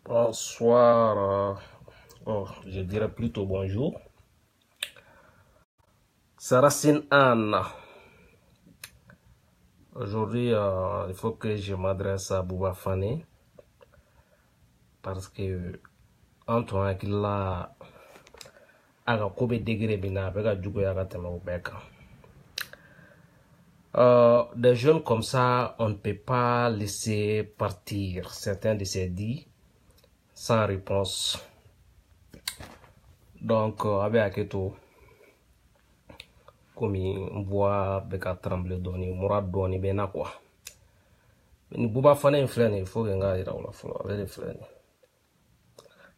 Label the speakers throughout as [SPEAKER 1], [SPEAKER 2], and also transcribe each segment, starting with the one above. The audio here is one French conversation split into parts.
[SPEAKER 1] Bonsoir. Je dirais plutôt bonjour. C'est Racine Anne. Aujourd'hui, il faut que je m'adresse à Bouba Fane parce que Antoine qui l'a aga kobe degré bina bega djugo yaga tema ubeka. Des jeunes comme ça, on ne peut pas laisser partir certains de ces dits sans réponse. Donc, avec Aketo, comme on voit beka tremble doni, mourad doni bena quoi. Ni Bouba Fane inflène, il faut que nga ira la follow avec les frères.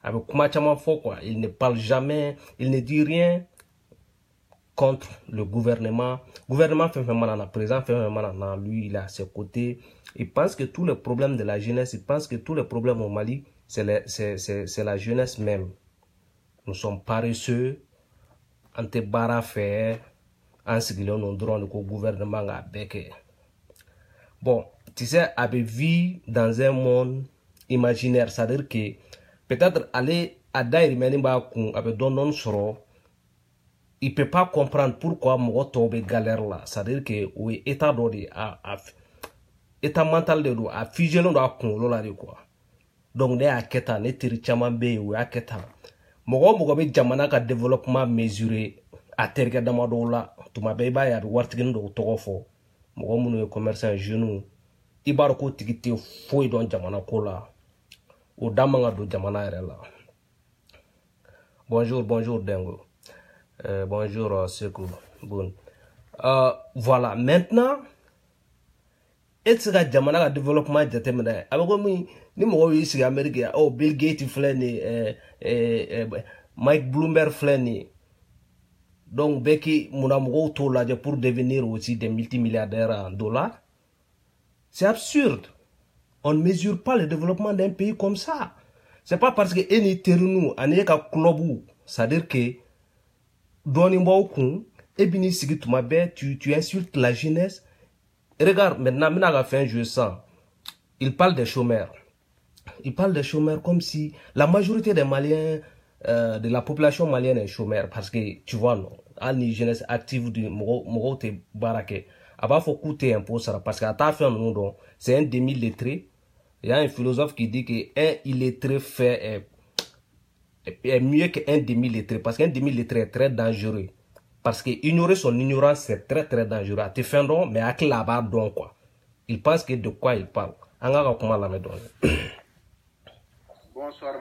[SPEAKER 1] Avec Koumachama Fo quoi, il ne parle jamais, il ne dit rien contre le gouvernement. Gouvernement fait manana, président fait manana, lui il est à ses côtés. Il pense que tous les problèmes de la jeunesse, il pense que tous les problèmes au Mali, c'est la jeunesse même. Nous sommes paresseux, antébara fait, en ce qu'il y a un drone que le gouvernement a béqué. Bon, tu sais, avait vie dans un monde imaginaire, c'est-à-dire que peut-être aller à Daïrimeniba avec don soro, il peut pas comprendre pourquoi mon tobe galère là. C'est-à-dire que oui, état d'ordre état mental de l'eau a figé l'on a con là de quoi. Donc ne a keta ne tiri chamambe ou a keta. Mogo be jamana ka développement mesuré à terre d'amado là. Tu m'as béba ya wartigin do togofo. Mogo munu commerçant genou. Ibaroko tigite foi don jamana ko là. O damanga do jamana là. Bonjour Dengo. Bonjour Sekou. Bon. Voilà, maintenant, est-ce que jamana ka développement jatemena abako mi ni mo yi si Amerique oh Bill Gates flani Mike Bloomberg flani donc beki muna mo to la pour devenir aussi des multimilliardaires en dollars. C'est absurde. On ne mesure pas le développement d'un pays comme ça. C'est pas parce que eni terunu ane ka clubu, c'est-à-dire que doni mbokun ebini sigi tumabe tu insultes la jeunesse. Regarde, maintenant, Mina a fait un jeu sans. Il parle des chômeurs. Il parle des chômeurs comme si la majorité des Maliens, de la population malienne est chômeur. Parce que, tu vois, non, une jeunesse active du Mogo te barake. Aba faut coûter un peu ça. Parce qu'à ta fin, c'est un demi-lettré. Il y a un philosophe qui dit que un illettré fait est mieux qu'un demi-lettré. Parce qu'un demi-lettré est très dangereux. Parce que ignorer son ignorance, c'est très très dangereux. À te faire mais à qui là-bas donc quoi. Il pense que de quoi il parle.
[SPEAKER 2] Bonsoir.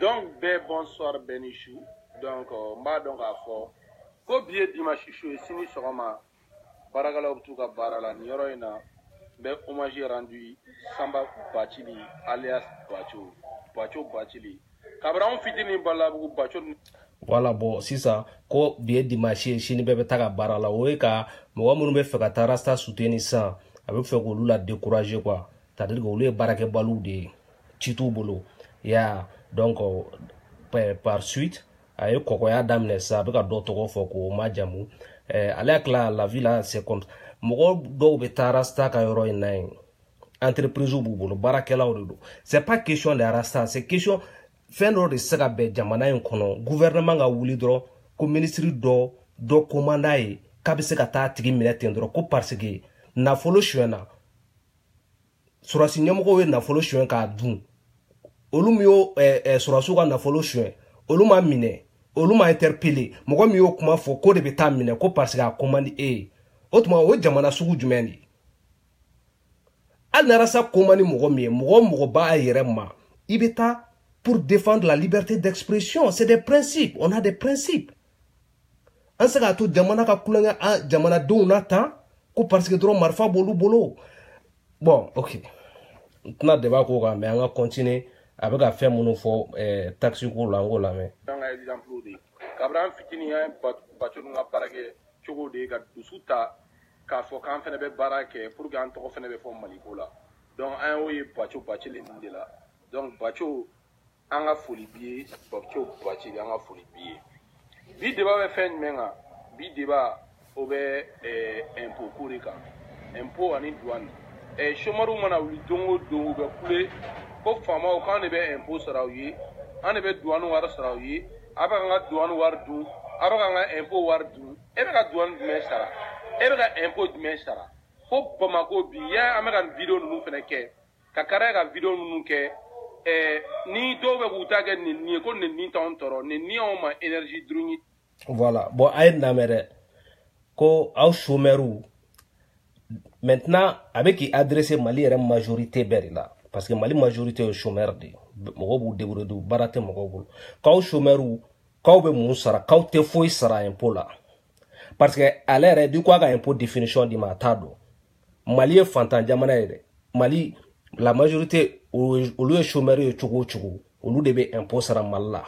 [SPEAKER 2] Donc, bonsoir Benichou. Donc, ma donc à fort. Ko biye dimanche chou sini soroma. Baragala obtuka barala nyoroina. Be hommage rendu Samba Bachili alias Bacho Bachili. Kabra on fitini balabu Bacho.
[SPEAKER 1] Voilà, bon, si ça, ko biye dimanche chini bebe taga barala oeka, mwa munu be feka tarasta soutenir ça, avec fait que la décourager quoi. C'est-à-dire que le barake balou de Chitou Bolo. Ya, donc, par suite, ayo kokoya damne ça, avec d'autres foko majamu. Avec la vie là, c'est comme, mwa do be tarasta ka yoro inain. Entreprise ou boulot, barakela ou c'est pas question de rasta, c'est question fɛn de se ka bɛn jamana in kɔnɔ gouvernement ka wuli dɔrɔn ko ministre dɔ commanda ye k'a bɛ se ka taa tigi minɛ ten dɔrɔn ko parce que nafolo suɲɛna surasi ɲɛmɔgɔw ye nafolo suɲɛ k'a dun olu min y'o surasiw ka nafolo suɲɛ olu ma minɛ olu ma interpellé mɔgɔ min y'o kuma fɔ ko de bɛ taa minɛ ko parce que a commande e ye o tuma o jamana sugu jumɛn de ye hali n'a rasa commande mɔgɔ min ye mɔgɔ b'a yɛrɛ ma i bɛ taa pour défendre la liberté d'expression. C'est des principes. On a des principes. En ce cas, tout jamana ka kulanga jamana do nata ko parce que trop marfa bolo. Bon, OK. Maintenant débat ko mais on va continuer avec à faire mon fo taxi ko lango la mais.
[SPEAKER 2] Dans un exemple de Kabran fitini un patron nga parake chogo de ka dusuta ka fo kan fene be barake pour gan to fene be fo maliko la. Donc un oui pacho le monde là. Donc pacho anga foli biye bakcho bachi anga foli biye bi débat be fen menga bi débat obe impôt kurika impôt ani douane chômeur mana wuli dongo dongo be kule ko fama kan ne be impôt sara yi an be douane war sara yi aba nga douane war du aba nga impôt war du e be ka douane me sara e be ka impôt me sara fo Bamako bi ya ameka video nunu fene ke ka kara ka video nunu ke ni do be buta ke ni ko ni ton toro ni on ma énergie druni.
[SPEAKER 1] Voilà, bon aïe namere ko au chômeru maintenant avec qui adresser Mali est majorité berila parce que Mali majorité est chômeur de mogo bu débrouiller du barate mogo bul ka chômeru ka be mun sara ka te foi sara impôt là parce que à l'air du quoi ga impôt définition di matado Mali est fantan jamana ede Mali la majorité au lieu chômeur est chugo au lieu de be impôt sara malla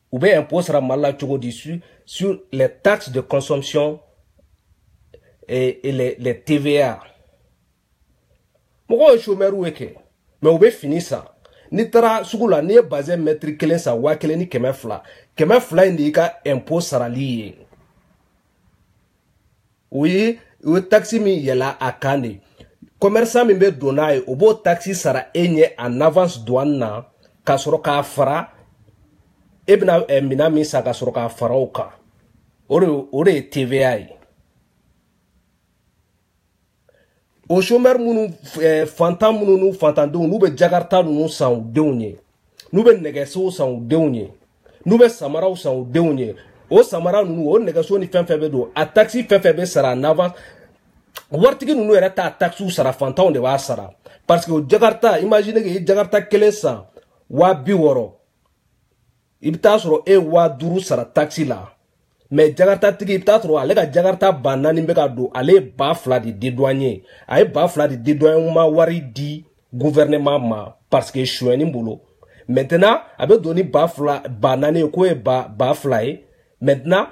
[SPEAKER 1] ou bien impôt sera mal dessus sur les taxes de consommation et les TVA. Moi, je suis mais on va finir ça. Ni tara sugula ni basé mettre kelen sa wa kelen ni kemefla indika impôt sera lié. Oui, le taxi mi yela akane. Commerçant mi be donaye obo taxi sera enye en avance douane na kasoro ka fara ebna mina mi saka soroka farauka ore TVA o chômeur munu fantan munu nu fantan do nu be jakarta nu san dewnye nu be negeso san dewnye nu be samara san dewnye o samara nu o negeso ni fenfebe do a taxi fenfebe sara en avance wartigi nu era ta taxu sara fantan de wa sara parce que jakarta imaginez que jakarta kelen wa biworo ibta soro e wa duru sara taxi la mais jakarta tigi ibta soro ale ka jakarta banani be ka do ale ba fla di dédouanier ay ba fla di dédouanier ma wari di gouvernement ma parce que chouni mbolo maintenant abe doni ba fla banani ko e ba fla e maintenant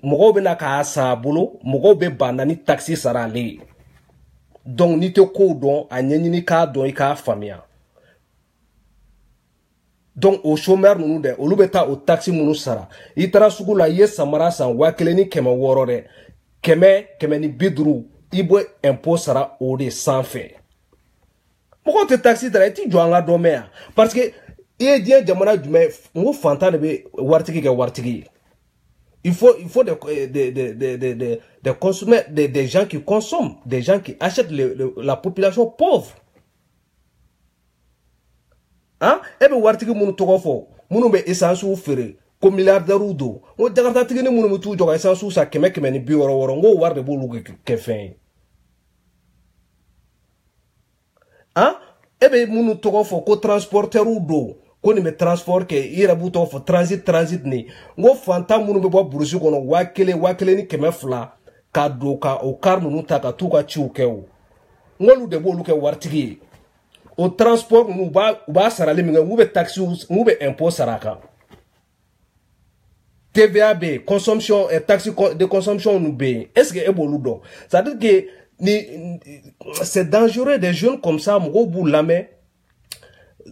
[SPEAKER 1] mogo be na ka sa bolo mogo be banani taxi sara le donc ni te ko don anyeni ka don i ka famia. Donc au chômeur nous de olu beta au taxi munu sara itara sugu la ye samara san wa keleni keme worore keme ni bidru ibo impôt sara o de sans fait pourquoi te taxi dara ti joanga domea parce que e die jamana jume ngo fanta be wartigi ke wartigi il faut des consommateurs des gens qui consomment des gens qui achètent la population pauvre. Hein? Ebe wartigi munu togo fo munu be essence ou fere ko milliardaire do o jakarta tigi ni munu mutu joga essence ou sa keme ni bi woro ngo warde bolu ke fin. Hein? Ebe munu togo fo ko transporteur do ko ni me transport ke ira buto fo transit ni ngo fanta munu be bo burusi kono wakele ni keme fla ka do ka o kar munu ta ka tuka chiukew ngolu de bolu ke wartigi au transport nous ba sarale minga nous be taxi nous be impôt saraka TVA B consommation et taxi de consommation nous be est-ce que eboludo ça veut dire que c'est dangereux des jeunes comme ça mo bu lame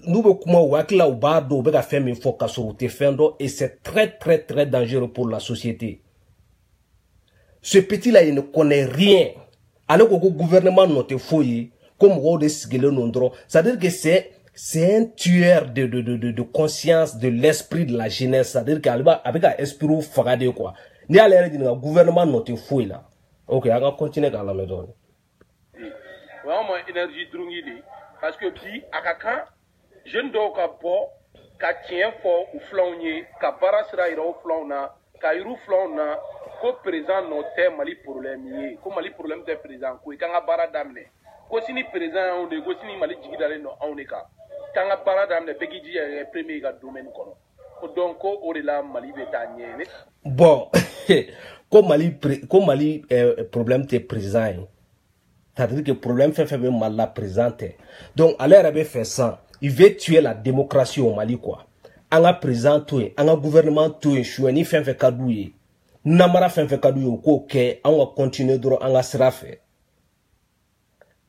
[SPEAKER 1] nous be kuma wakila ou ba do be ka faire min fo ka sorote fendo et c'est très dangereux pour la société. Ce petit là il ne connaît rien alors que le gouvernement note foyer comme on dit c'est-à-dire que c'est un tueur de conscience de l'esprit de la jeunesse, c'est-à-dire qu'avec un esprit fagade quoi ni à l'air du gouvernement noté fouille là. OK, on va continuer dans la maison.
[SPEAKER 2] Vraiment énergie drungi di parce que bi akaka jeune do ka bo ka tien fo ou flonnier ka barasra ira ou flonna ka iru flonna ko président noté Mali problème ko Mali problème de président ko ka bara damne ko sini président on de ko sini Mali jigidale no on ka kanga bara damne begiji premier ga domaine kono ko donc ko o de la Mali betanye
[SPEAKER 1] bon ko Mali problème de président c'est-à-dire que le problème fait mal la présenter. Donc, à l'air avait fait ça. Il veut tuer la démocratie au Mali, quoi. On a président tout, on a gouvernement tout, chouani fait kadouye. Namara fait kadouye, ok, on va continuer de on va se refaire.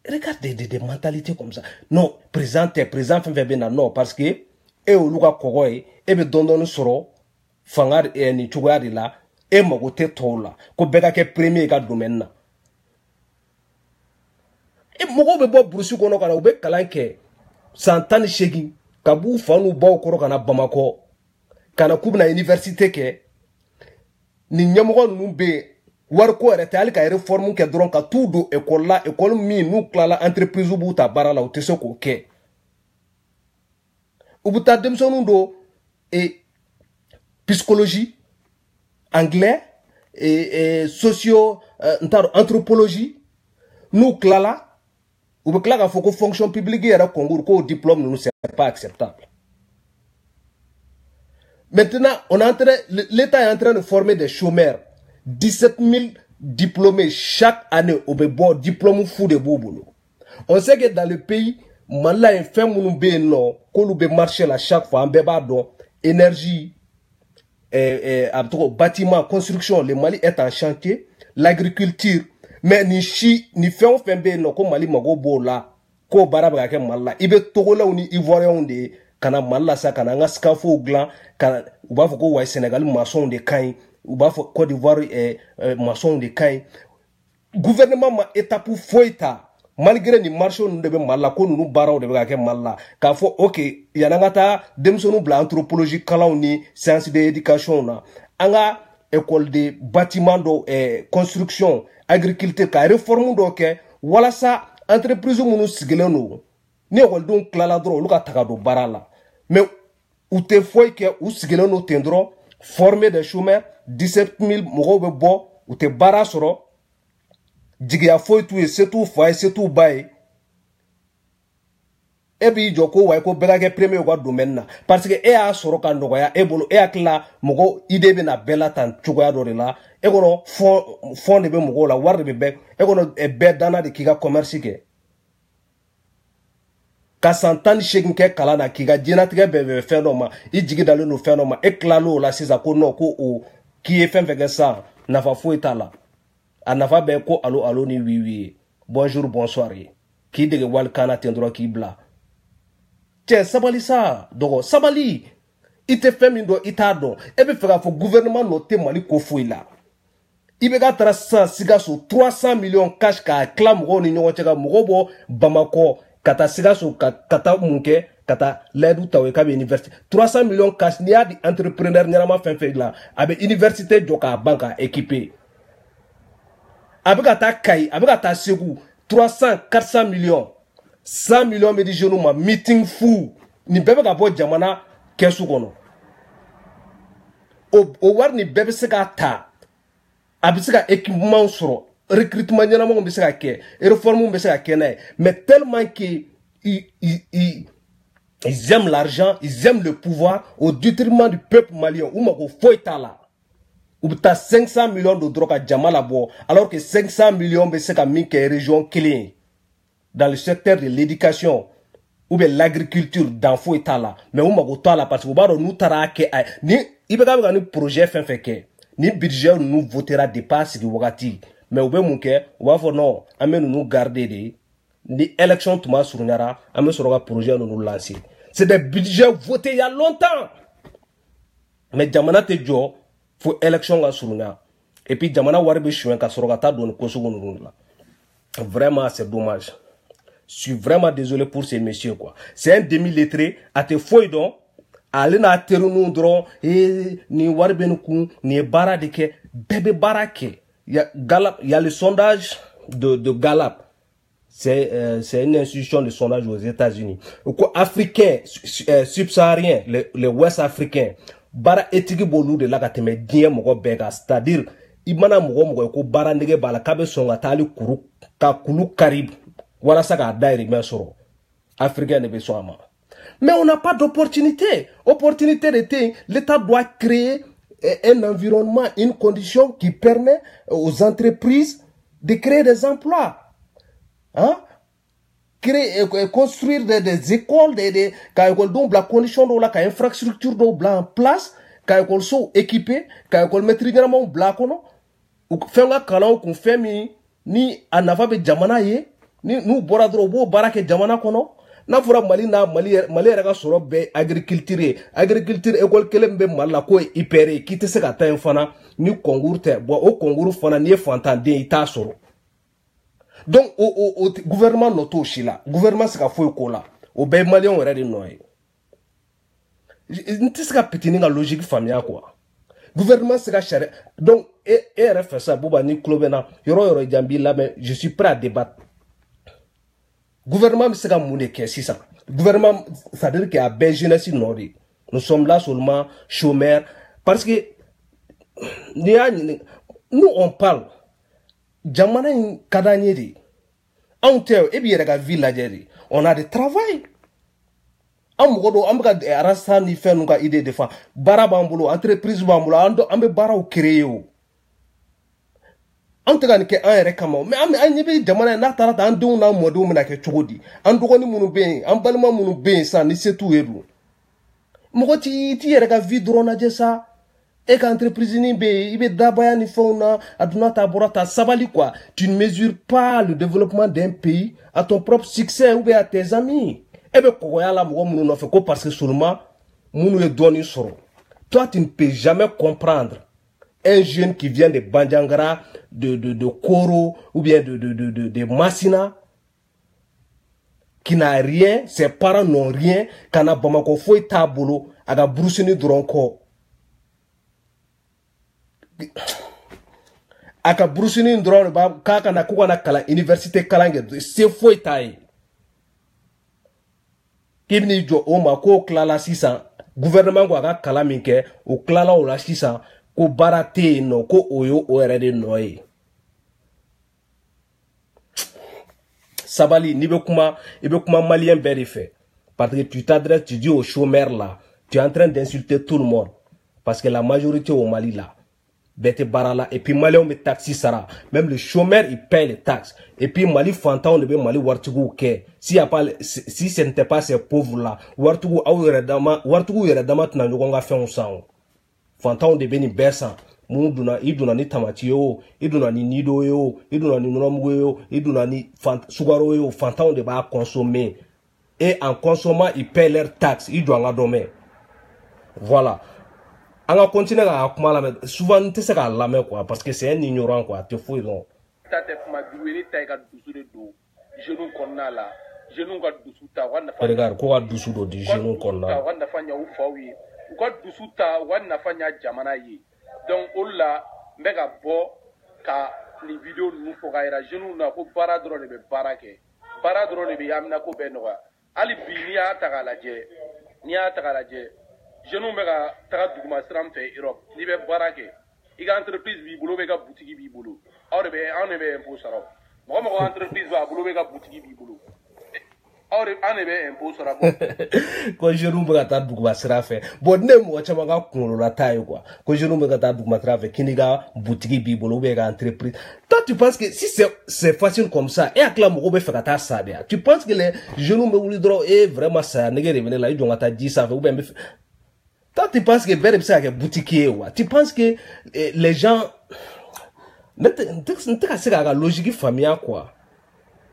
[SPEAKER 1] Regardez des mentalités comme ça. Non, président fait bien, non, parce que, et au luga kogoy, et be dondon soro, fangar et ni chouari là, e mago tɛ tɔw la ko bɛɛ ka kɛ premier ka domaine na e mɔgɔw bɛ bɔ burusi kɔnɔ ka na u bɛ kalan kɛ san 18 ka b'u fa n'u baw kɔrɔ ka na Bamakɔ ka na k'u bɛna université kɛ ni ɲɛmɔgɔ ninnu bɛ yen wariko yɛrɛ tɛ hali ka réforme kɛ dɔrɔn ka t'u don école la école min n'u tilala entreprise b'u ta baara la u tɛ se k'o kɛ u bɛ taa denmisɛnninw don psychologie anglais socio anthropologie n'u tilala ou bien qu'il faut que fonction publique et concours qu'au diplôme nous c'est pas acceptable. Maintenant, l'État est en train de former des chômeurs, 17 000 diplômés chaque année au bon diplôme fou de boulot. On sait que dans le pays, malgré un fait non, qu'on peut marcher là chaque fois en bébado, énergie, bâtiment, construction, le Mali est en chantier, l'agriculture. Mais ni fait on fait bien non comme Mali mago bola ko baraba ke malla ibe togola ni ivoirien de kana malla sa kana ngaska fo glan kana uba fo ko wa Sénégal maçon de kain uba fo Côte d'Ivoire maçon de kain gouvernement ma étape foita malgré ni marché on de malla ko nu baraw de ke malla ka fo OK yanangata demsonu bla anthropologie kalaw ni science de éducation na anga école de bâtiment de construction agriculture ka réforme do ke wala sa entreprise munu sigileno ni école don klala dro lu ka taga do barala mais ou te foy ke ou sigileno tendro former des chômeurs 17 000 mogo be bo ou te bara soro jigia foy tu c'est tout foy c'est tout bay e bi joko way ko bega ke premier ko domaine na parce que e a soro kan do ya e bolo e akla mogo ide be na bela tan chugoya do la e kono fond de be mogo la war de be e kono e be dana de kiga commerce ke ka santani shekin ke kala na kiga jinatige be phénomène i jigi dalo no phénomène e klalo la sisa ko no ko o ki e fen fege sa na fa fo itala anafa be ko allo ni oui bonjour bonsoir ki de wal kana tendro ki bla tiens sabali sa dogo sabali ite femi do itado e be fega fo gouvernement no te Mali ko fo ila ibe ga tra 300 millions cash ka clam go ni nyo chega mugobo Bamako kata sigaso kata munke kata ledu tawe ka be université 300 millions cash ni adi entrepreneur nyama fen la abe université joka banka équipé abe kata kai abe kata segu 300-400 millions 100 millions me di jeune ma meeting fou ni bebe ka bo jamana kesu kono o war ni bebe se ka ta abisika équipement soro recrutement nyana mo mbisika ke réforme mbisika ke na mais tellement que ils aiment l'argent, ils aiment le pouvoir au détriment du peuple malien ou mako foitala ou ta 500 millions de droga jamala bo alors que 500 millions mbisika minke région clé dans le secteur de l'éducation ou bien l'agriculture dans foitala mais ou mako tala parce que baro nous tara ke ni ibeka ga ni projet fin ke ni budget nous votera dépasse ki wakati mais ou be munke ou va fo non amenu nous garder de ni élection tuma surnyara ame soroga projet nous lancer c'est des budgets votés il y a longtemps mais jamana te jo faut élection ga surnya et puis jamana warbe chouin ka soroga ta don ko sugun la vraiment c'est dommage. Je suis vraiment désolé pour ces messieurs quoi. C'est un demi-lettré à te fouiller donc aller na terunu dron ni warbenuku ni baradeke bébé barake il y a le sondage de Gallup. C'est une institution de sondage aux États-Unis. Quoi africain subsaharien les ouest africains bara etigi bolu de la kateme dien mogo bega c'est-à-dire imana mogo ko bara ndege bala kabe songa tali kuru ka kulu karib wala saka dairi mesoro africain ne besoin. Mais on n'a pas d'opportunité. Opportunité d'été, l'État doit créer un environnement, une condition qui permet aux entreprises de créer des emplois. Hein? Créer, construire des écoles, des la condition de la infrastructure en place, quand école sont équipées, quand école maîtrise vraiment black ou fait un canon qu'on fait ni anava be jamana ye, ni nous boradro bo barake jamana kono. n'a fɔra Mali yɛrɛ ka sɔrɔ bɛɛ agriculture école kelen bɛ Mali la ko IPR k'i tɛ se ka taa yen fana ni concours tɛ bon o concours fana n'i ye fantanden i t'a sɔrɔ donc o gouvernement nɔ t'o si la gouvernement se ka foyi k'o la o bɛɛ ye maliyɛnw yɛrɛ de nɔ ye n tɛ se ka pitini ka logique faamuya quoi gouvernement se ka charia donc e yɛrɛ fɛ sa Buba ni tulo bɛ na yɔrɔ yɔrɔ jan b'i lamɛn je suis prêt à débattre gouvernement bɛ se ka mun de kɛ sisan gouvernement ça veut dire qu'il y a bɛɛ jeunesse nɔ de nous sommes là seulement chômeurs parce que n'i y'a ɲini nous on parle jamana in ka d'an ye de anw tɛ e b'i yɛrɛ ka vie lajɛ de on a de travail an mɔgɔ dɔw an bɛ ka arasa ni fɛn ninnu ka idée de fa baara b'an bolo entreprise b'an bolo an bɛ baaraw créer o an tɛ ka nin kɛ an yɛrɛ kama mais an ɲɛ bɛ jamana in n'a taara ta an denw n'an mɔdenw bɛna kɛ cogo di an dɔgɔnin minnu bɛ yen an balima minnu bɛ yen sisan ni se t'u ye dun mɔgɔ t'i yɛrɛ ka vie dɔrɔn lajɛ sa e ka entreprise ni bɛ yen i bɛ dabaya ni fɛnw na a donna ta bɔra ta sabali quoi tu ne mesures pas le développement d'un pays à ton propre succès ou bien à tes amis e bɛ kɔgɔya la mɔgɔ minnu nɔfɛ ko parce que seulement minnu ye dɔɔnin sɔrɔ toi tu ne peux jamais comprendre un jeune qui vient de Bandiangara, de Koro ou bien de Massina, qui n'a rien, ses parents n'ont rien, quand a Bamako foi tabolo, aga Brusini Dronko. Aka Brusini Dron, kaka na kuwa na kala, université kalange, c'est foi taille. Kibni jo oma ko klala sisa, gouvernement ko aga kala minke, ou klala ou la sisa, ko barate no ko oyo orede noye sabali ni be kuma malien beri fait parce que tu t'adresses tu dis aux chômeurs là tu es en train d'insulter tout le monde parce que la majorité au Mali là bête barala et puis malien me taxi sara même le chômeur il paye les taxes et puis Mali fantan on be Mali wartugu ke si ce n'était pas ces pauvres là wartugu yere dama tna nyogonga fe on sang fantaw de beni besa mun duna iduna ni tamati yo iduna ni nido yo iduna ni nomugo yo iduna ni sugaro yo fantaw de ba consommer et en consommant ils paient leurs taxes ils doivent en dommer voilà on va continuer à kuma la souvent tu sais qu'à la main quoi parce que c'est un ignorant quoi te fouille non
[SPEAKER 2] ta te kuma duweli ta ka dusu de do jeune konna la jeune ka dusu ta wana fa
[SPEAKER 1] regarde ko ka dusu do di jeune konna
[SPEAKER 2] ta wana fanya u fawi ko dusu ta wana fanya jamana yi donc olla mbega bo ka ni video nu fo ga ira jeune na ko bara dro de be barake bara dro de be yamna ko be no ali bi ni ya tagalaje jeune mbega taga duguma sram fe Europe ni be barake iga entreprise bi bulo be ga boutique bi bulo awre be an be impôt saro mo entreprise ba bulo be ga boutique bi bulo
[SPEAKER 1] ko jeune be ga ta duguma sra fe bon ne mo chama ga kunlo la taille quoi ko jeune be ga ta duguma sra fe kiniga boutique bi bulo be ga entreprise toi tu penses que si c'est facile comme ça et akla mo be fe ka ta ça tu penses que les jeunes be wuli dro et vraiment ça ne gere venir là ils ont ta 10 ça fait ou bien toi tu penses que bere ça que boutique wa tu penses que les gens ne te casser la logique familiale quoi.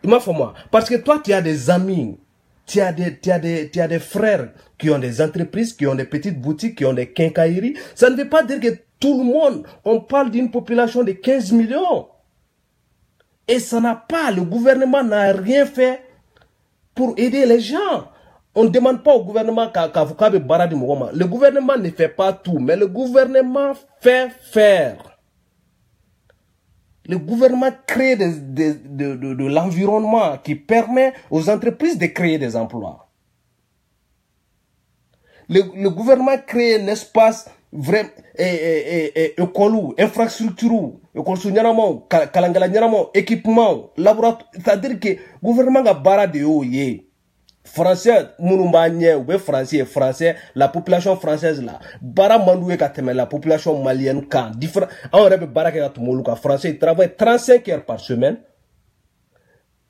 [SPEAKER 1] Il m'a fait moi parce que toi tu as des amis, tu as des frères qui ont des entreprises, qui ont des petites boutiques, qui ont des quincailleries. Ça ne veut pas dire que tout le monde, on parle d'une population de 15 millions. Et ça n'a pas, le gouvernement n'a rien fait pour aider les gens. On ne demande pas au gouvernement le gouvernement ne fait pas tout, mais le gouvernement fait faire. Le gouvernement crée de l'environnement qui permet aux entreprises de créer des emplois. Le gouvernement crée un espace vraiment infrastructure, équipement, laboratoire. C'est-à-dire que le gouvernement a barra de haut. Français, français, la population française là, bara mandoué kateme la population malienne kan, différent, on rebe baraka katumoluka, français, ils travaillent 35 heures par semaine.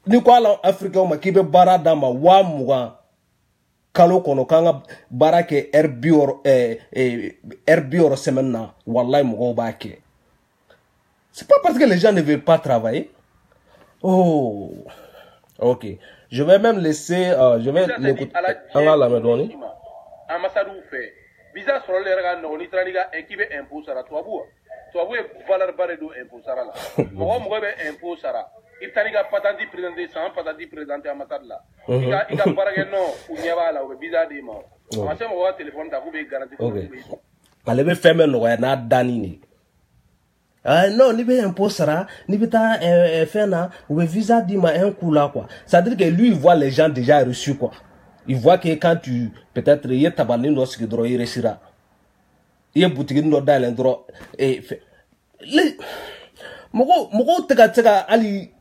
[SPEAKER 1] Ni quoi là, africain, ma kibe bara dama, wa mouga, kalo kono kanga barake herbior semaine na, wallahi mouga bake. C'est pas parce que les gens ne veulent pas travailler. Oh, ok. Je vais même laisser, je vais l'écouter.
[SPEAKER 2] Ambassadeur fait. Visa sur le regard, non, ni traniga, équipe impôt sara, toi, valeur barre do impôt sara là. Moi, impôt sara. Il taniga patati présenté sans patati présenté ambassade là. Il a barre non, ou n'y a pas là, ou visa des morts. On va se téléphone, t'as coupé garantie.
[SPEAKER 1] Ale be femme no ya na dani ni non ni be impôt sara ni be ta faire na ou visa di ma un coup là quoi. Ça veut dire que lui il voit les gens déjà reçus quoi. Il voit que quand tu peut-être y tabalin do ski dro y resira y boutique no dalen dro et les mogo tega ali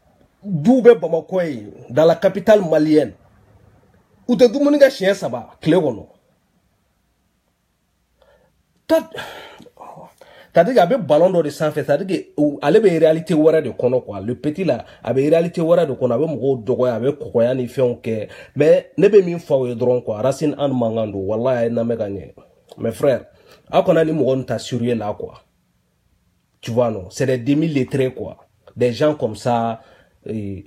[SPEAKER 1] doube Bamako dans la capitale malienne où te dumuni ga chien saba clé wono. C'est-à-dire qu'il y a un ballon d'eau de sang fait, c'est-à-dire qu'il y a une réalité de kono quoi. Le petit là, il y a une réalité de kono, avec mon dogo, avec kokoya ni fait ok. Mais ne be min fa drone quoi. Racine an mangando, wallah na me gagné. Mes frères, à qu'on a ni mon t'assurer là quoi. Tu vois non, c'est des demi-lettrés quoi. Des gens comme ça et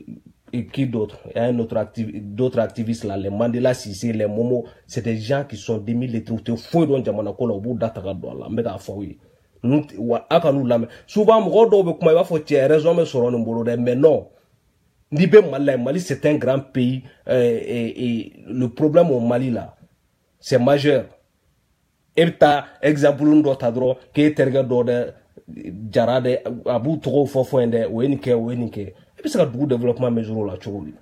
[SPEAKER 1] qui d'autres? Il y a un autre d'autres activistes là, les Mandela Sissi, les Momo, c'est des gens qui sont demi-lettrés. Tu fouilles dans jamana kola au bout d'ataka dola, mais da fawi. Nous akanu la souvent mo do be kuma il va faut tirer raison mais sur on mbolo mais non ni be Mali c'est un grand pays et le problème au Mali là c'est majeur et ta exemple ndo tadro ke terga do de jarade abu trop fofo ende wenike et puis ça du développement mesure la choli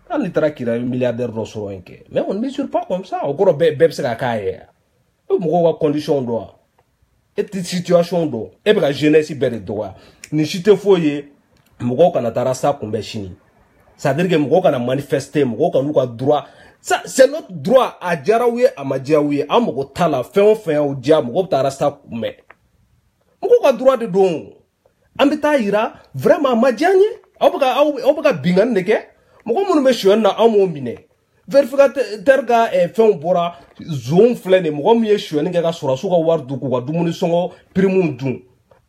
[SPEAKER 1] on est trakira milliardaire do so enke mais on ne mesure pas comme ça encore be se ka kaye mo ko condition do et situation do e be ka jeunesse be do ni chite foye mo kana tarasa kumbe chini ça veut dire que mo kana manifester mo kana ko droit ça c'est notre droit à jaraouye à majiaouye amoko tala fin au dia mo tarasa kumbe mo ko droit de don ambita ira vraiment majianye obuka bingan neke mo ko munu be shona amo mine vérificateur ga fin bora zone flene mo ko miye shoni ga sura suka wardu ko dumuni songo primu dun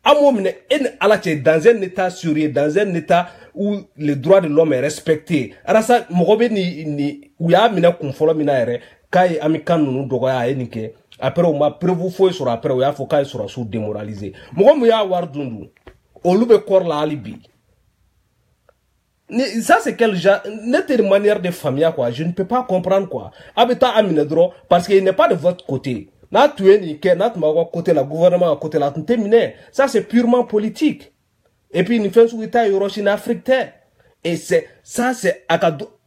[SPEAKER 1] amo mine en alache dans un état sérieux dans un état où le droit de l'homme est respecté arasa mo ko be ni uya mine kun folo mina ere kai amikan nunu dogo ya enike après on m'a prévu foi sur après ya fo kai sur sous démoralisé mo ko muya wardundu olube kor la alibi. Ça c'est quel genre, notre manière de famille quoi, je ne peux pas comprendre quoi. Habita aminedro parce qu'il n'est pas de votre côté. Na tué ni ke na tuma côté la gouvernement à côté la terminé. Ça c'est purement politique. Et puis une fin sous état Eurochine Afrique. Et c'est ça c'est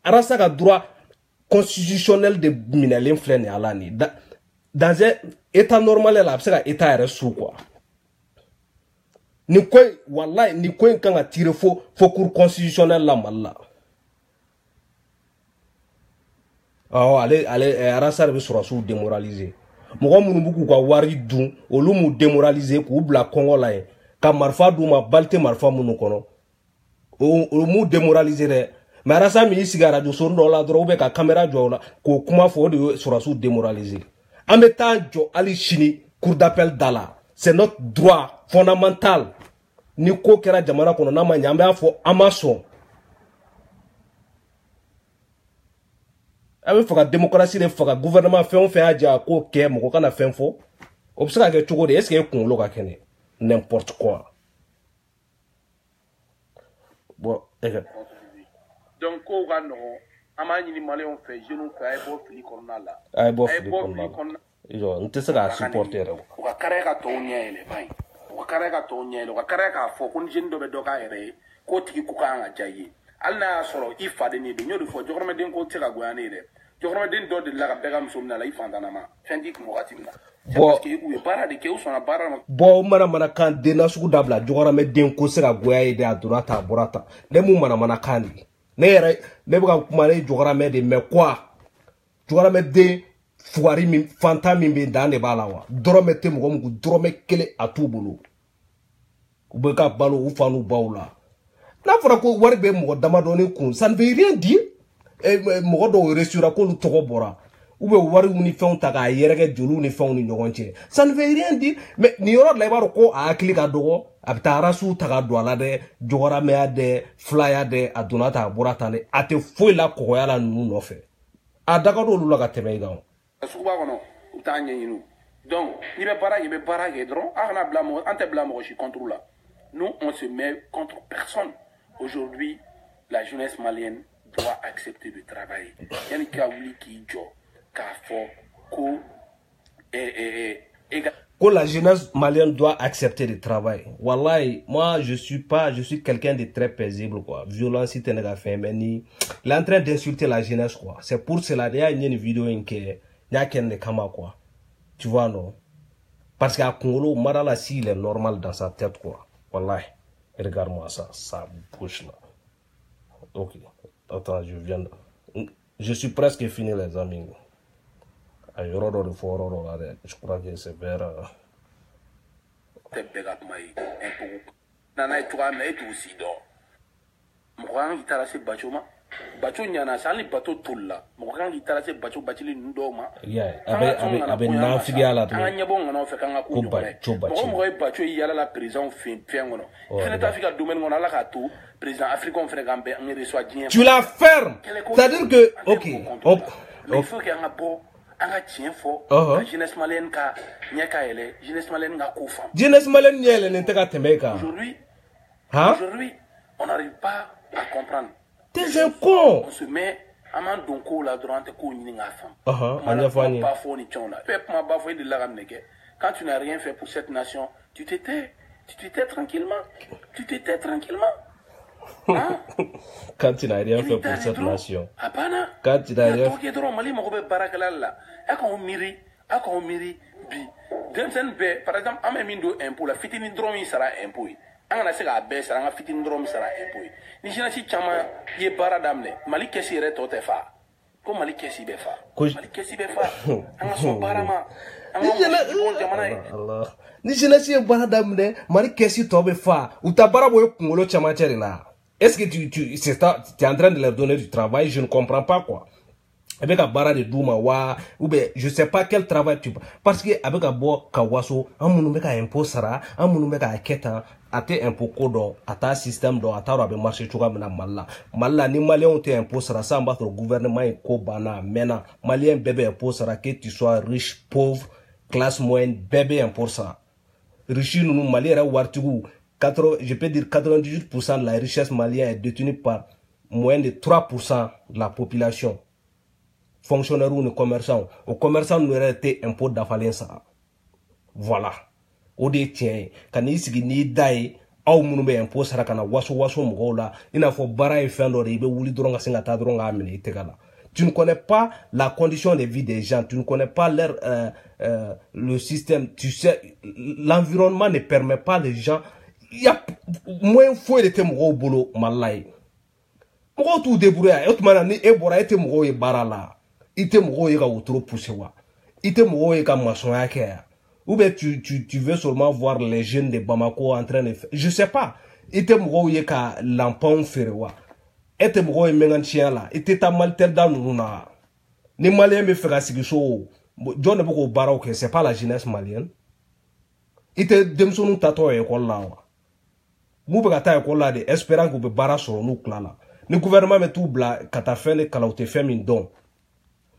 [SPEAKER 1] arasa ka droit constitutionnel de minelin flène à l'année. Dans un état normal là, c'est un état reçu quoi. Ni quoi wallahi ni quoi quand a tiré faux cours constitutionnel là mal là allez arasa be sura sous démoraliser mo munu buku ko wari dun olu mu démoraliser ko bla Congo là ka marfa du ma balte marfa munu kono o mu démoraliser de mais arasa mi sigara do so ndo la dro be ka caméra jo la ko kuma fo de sura sous démoraliser en mettant jo ali chini cour d'appel dala. C'est notre droit fondamental. Ni ko kera jamana kono na ma nyambe afo amason. Avec la démocratie, le gouvernement fait on fait aja ko ke mo kana fait fo. Obsaka ke choko de est-ce que kon lo ka kene n'importe quoi. Bon,
[SPEAKER 2] donc ko ga no amani ni malé on fait genou fait bo fili konna la.
[SPEAKER 1] Ay bo fili konna. Ijo ntese ka supporter
[SPEAKER 2] ko ka kare ka to nyele bay. Ko kare ka to nyele ko kare ka fo ko jindo be doka ere ko tiki ku ka nga jayi. Alna soro ifa de ni de nyodo fo jogorme den ko tira goyane de. Jogorme den do de la ka bega musumna la ifa ndanama. Fendi ko watimna. Parce que u bara de ke u sona bara no.
[SPEAKER 1] Bo mana kan de na suku dabla jogorme den ko sira goyaye de adurata borata. De mu mana kan ni. Ne yere ne buka kuma ne jogorme de me quoi. Jogorme de fuari min fanta min be dande balawa dorome te mo mu dorome kele atubulu ubeka balo ufanu baula na fora ko wari be mo damadoni kun ça ne veut rien dire mo do resura ko lu togo bora ube wari uni fon ta ga yerege jolu ni fon ni nyogonche ça ne veut rien dire mais ni yoro la baro ko a akili ka dogo abta rasu taga douala de jogora mea de flyer de adonata boratane ate foi la koya la nu no fe adaga do lula ka teme gawo
[SPEAKER 2] suba kono utanye yinu donc il be bara gedron ana blamo ante blamo je contre là nous on se met contre personne aujourd'hui la jeunesse malienne doit accepter de travailler yani ka wuli ki jo ka fo ko
[SPEAKER 1] que la jeunesse malienne doit accepter le travail. Wallahi, moi je suis quelqu'un de très paisible quoi. Violence si t'es fait mais ni il est en train d'insulter la jeunesse quoi. C'est pour cela il y a une vidéo in que y a qu'un de kama quoi. Tu vois non? Parce qu'à Congolo Marala si il est normal dans sa tête quoi. Wallahi, regarde-moi ça bouche là. OK. Attends, je suis presque fini les amis. Je crois que c'est vers tu la fermes. C'est-à-dire que OK.
[SPEAKER 2] Il faut qu'il y ait un bon jeunesse malienne ka nyaka ele jeunesse malienne ka ko fam
[SPEAKER 1] jeunesse malienne nyele n'intega temeka
[SPEAKER 2] aujourd'hui on n'arrive pas à comprendre.
[SPEAKER 1] T'es un con.
[SPEAKER 2] On se met à man donko la durante ko nyini nga fam
[SPEAKER 1] pas
[SPEAKER 2] fo ni chona ma ba fo de la ramneke quand tu n'as rien fait pour cette nation tu t'étais tranquillement
[SPEAKER 1] hein? Quand tu n'as rien fait pour cette nation. Quand tu n'as rien fait.
[SPEAKER 2] Par exemple, on mindo impôt la fitini dromi sera impôt. On a sera baisse, on a fitini dromi sera impôt. Ni je n'ai chama ye bara damne. Mali kesi re tote fa. Comme Mali kesi befa. Mali kesi befa. On a son barama.
[SPEAKER 1] Ni je n'ai si bara damne. Mali kesi tobe fa. Ou ta bara boyo kungolo chama cheri la. Est-ce que tu es en train de leur donner du travail? Je ne comprends pas quoi. Avec un bara de douma wa ou bien je sais pas quel travail tu parce que avec un bo kawaso amunu meka impôt sara amunu meka aketa ate impôt kodo ata système do ata ro be marché chuka mena malla ni malien te impôt sara ça mba to gouvernement ko bana mena malien bébé impôt sara que tu sois riche pauvre classe moyenne bébé impôt sara riche nous malien wartigu je peux dire 98% de la richesse malienne est détenue par moins de 3% de la population. Fonctionnaires ou commerçants. Aux commerçants, nous avons été impôt d'affaires. Voilà. Au détient. Quand il s'agit ni d'aïe, au monde impôt sera kana waso mgola. Il n'a faut bara et faire l'oreille. Il voulait dronga singata dronga amene tegala. Tu ne connais pas la condition de vie des gens. Tu ne connais pas leur le système. Tu sais, l'environnement ne permet pas les gens. Il y a moins fou de temmo boulot malai. Mo tout débrouiller. Autrement ni e bora ete mo e barala. Ite mo e ka outro poussewa. Ite mo e ka maçon yake. Ou bien tu veux seulement voir les jeunes de Bamako en train de faire. Je sais pas. Ite mo e ka lampon ferewa. Ete mo e menganchia la. Ite ta malter dans nuna. Ni malien me fera sigiso. John ne boko bara que c'est pas la jeunesse malienne. Ite demsonu tato e ko lawa. Moubega ta école de espérant que bara sur nous klala. Le gouvernement met tout bla kata fene kala ute femi don.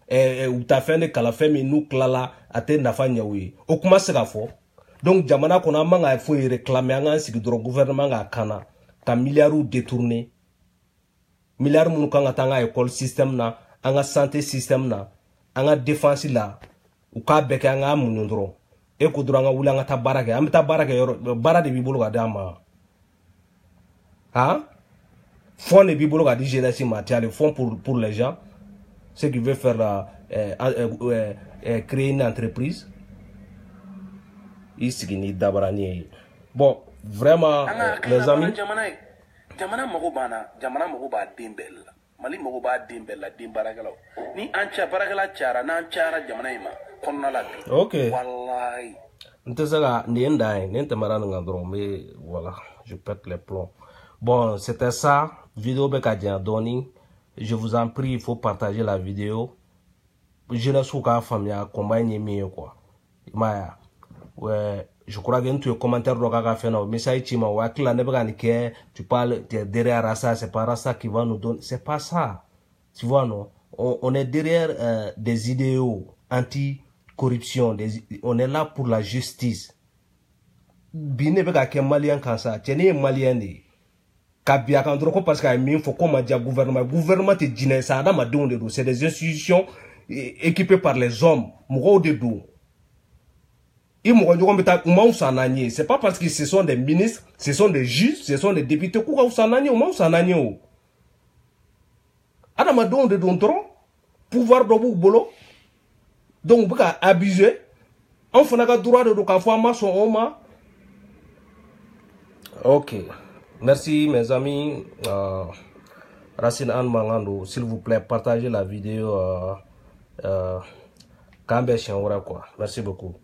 [SPEAKER 1] Ou ta fene kala femi nous klala ate nafanya wi. O kuma se fo. Donc jamana kona manga faut réclamer anga sigi dro gouvernement ga kana ka milliards détourné. Milliards mun kanga tanga école système na, anga santé système na, anga défense la. Ou ka beke anga munundro. E ko dro anga wula anga ta barake, amta barake bara de bibolo ga dama. Hein? Fonds de Bibolo a dit jeunesse le fonds pour les gens, ceux qui veulent faire créer une entreprise. Ici, bon, vraiment, les amis.
[SPEAKER 2] Jamana Mogobana, Jamana Mogoba Dimbel, Mali Mogoba Dimbel, la Dimbaragalo. Ni Ancha Baragala Chara, Nanchara Jamanaima, Konalati.
[SPEAKER 1] Ok.
[SPEAKER 2] Wallahi.
[SPEAKER 1] Ntezala, Niendai, Nentemaranga, mais voilà, je pète les plombs. Bon, c'était ça. Vidéo Bekadien Doni. Je vous en prie, il faut partager la vidéo. Je ne suis pas famille, combat ni mieux quoi. Maya, ouais, je crois que tu es commentaire de Gaga fait non, mais ça est ma wa kila ne bega que tu parles derrière Rasta, c'est pas Rasta qui va nous donner, c'est pas ça. Tu vois non, on est derrière des idéaux anti-corruption, on est là pour la justice. Bine bega ke malien kan ça, tiens malien ni. Kabia kan droko parce que il faut comment dire gouvernement te dîner ça dans ma donne c'est des institutions équipées par les hommes, mo de do. C'est pas parce que ce sont des ministres, ce sont des juges, ce sont des députés qui ont Adamadon de Dontron, pouvoir de Bolo, donc vous abuser, on fait un droit de Dokafama son homme. Ok, merci mes amis. Racine Anne Mangando, s'il vous plaît, partagez la vidéo. Merci beaucoup.